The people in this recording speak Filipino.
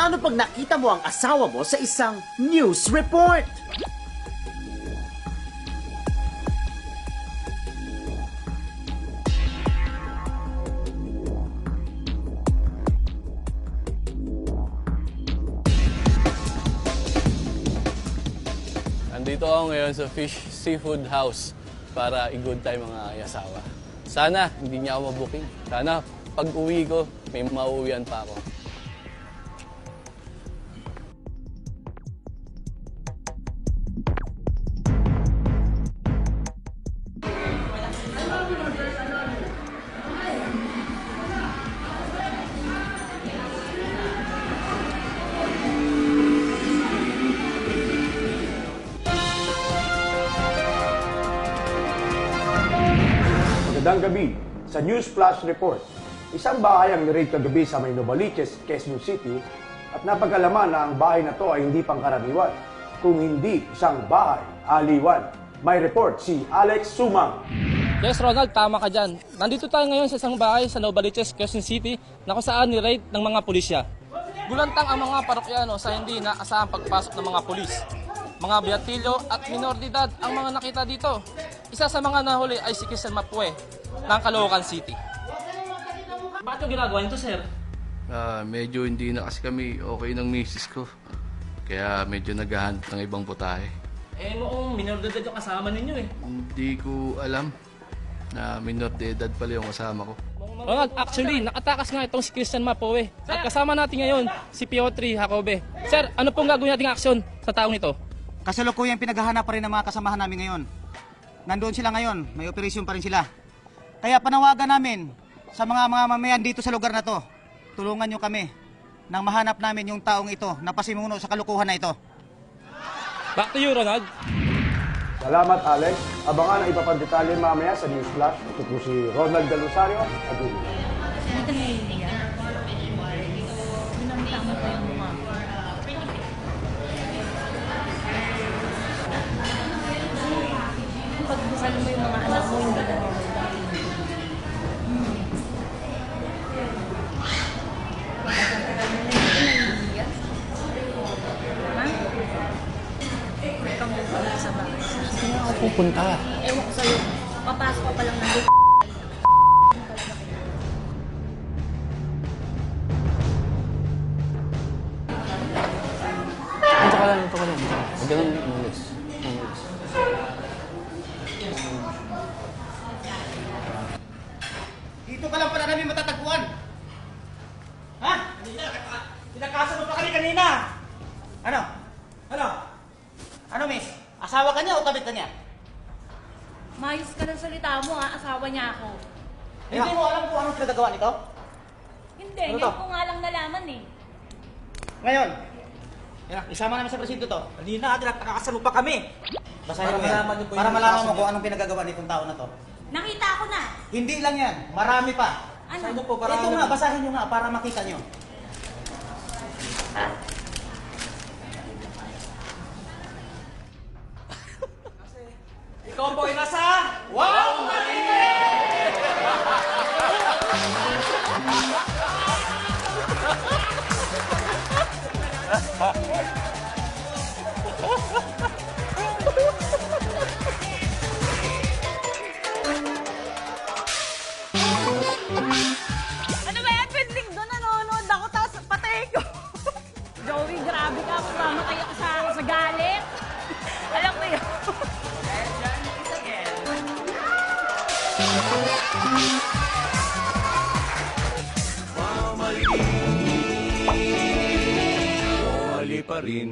Paano pag nakita mo ang asawa mo sa isang news report? Nandito ako ngayon sa Fish Seafood House para i-good time mga asawa. Sana hindi niya ako mabuking. Sana pag uwi ko, may mauwian pa ako. Magandang gabi sa News Flash Report. Isang bahay ang nirate kagabi sa may Novaliches, Quezon City at napag-alaman na ang bahay na to ay hindi pangkaraniwan, kung hindi isang bahay aliwan. May report si Alex Sumang. Yes, Ronald, tama ka dyan. Nandito tayo ngayon sa isang bahay sa Novaliches, Quezon City na kung saan nirate ng mga pulisya. Gulantang ang mga parokyano sa hindi naasahang pagpasok ng mga pulis. Mga biyatilyo at minor de edad ang mga nakita dito. Isa sa mga nahuli ay si Christian Mapue ng Caloocan City. Bakit yung ginagawa nito, sir? Medyo hindi na kasi kami okay ng misis ko. Kaya medyo naghahanap ng ibang putahe. Mukhang minor de edad yung kasama ninyo eh. Hindi ko alam na minor de edad pala yung kasama ko. Ronald, actually, nakatakas nga itong si Christian Mapue. At kasama natin ngayon si Piotr Jacobe. Sir, ano pong gagawin nating aksyon sa taong ito? Kasalukuyan pinaghahanap pa rin ng mga kasamahan namin ngayon. Nandoon sila ngayon, may operasyon pa rin sila. Kaya panawagan namin sa mga mamayan dito sa lugar na to, tulungan nyo kami nang mahanap namin yung taong ito na pasimuno sa kalukuhan na ito. Back to you, Ronald. Salamat, Alex. Abangan ang iba pang detalye mamaya sa News Flash. Ito po si Ronald Galusario at Uli. Dito na yun niya. Binamtama ko yung mga. Pagbuksan mo yung mga anak mo, hindi na normal. Matagal na lang ito, naiiyak. Ha? Ikaw mo pa sa bahay. Saan ako pupunta? Ewan ko sa'yo, papasok ka pa lang ng dito. Ito ka lang. Huwag ka lang umalis. Dito ka lang pala namin matatagpuan. Ha? Pinakasan mo pa kami kanina. Ano? Ano, miss? Asawa ka niya o kabit ka niya? Mayos ka ng salita mo ha, asawa niya ako. Hindi mo alam kung anong pinagagawa nito? Hindi, Ano to? ngayon ko nga lang nalaman eh. Ngayon, isama namin sa presinto to. Kanina, nakakasalo pa kami. Basahin mo yan. Para malaman mo kung anong pinagagawa nitong tao na to. Nakita ko na. Hindi lang yan, marami pa. Ano? Ito nga, basahin nyo nga para makita nyo. Ikaw po ay nasa... Wow! Ano ba yan? Pending doon, nanonood ako, tapos patay ko. Joey, grabe ka. Mamatay ako sa galit. Alam mo yun. Mali pa rin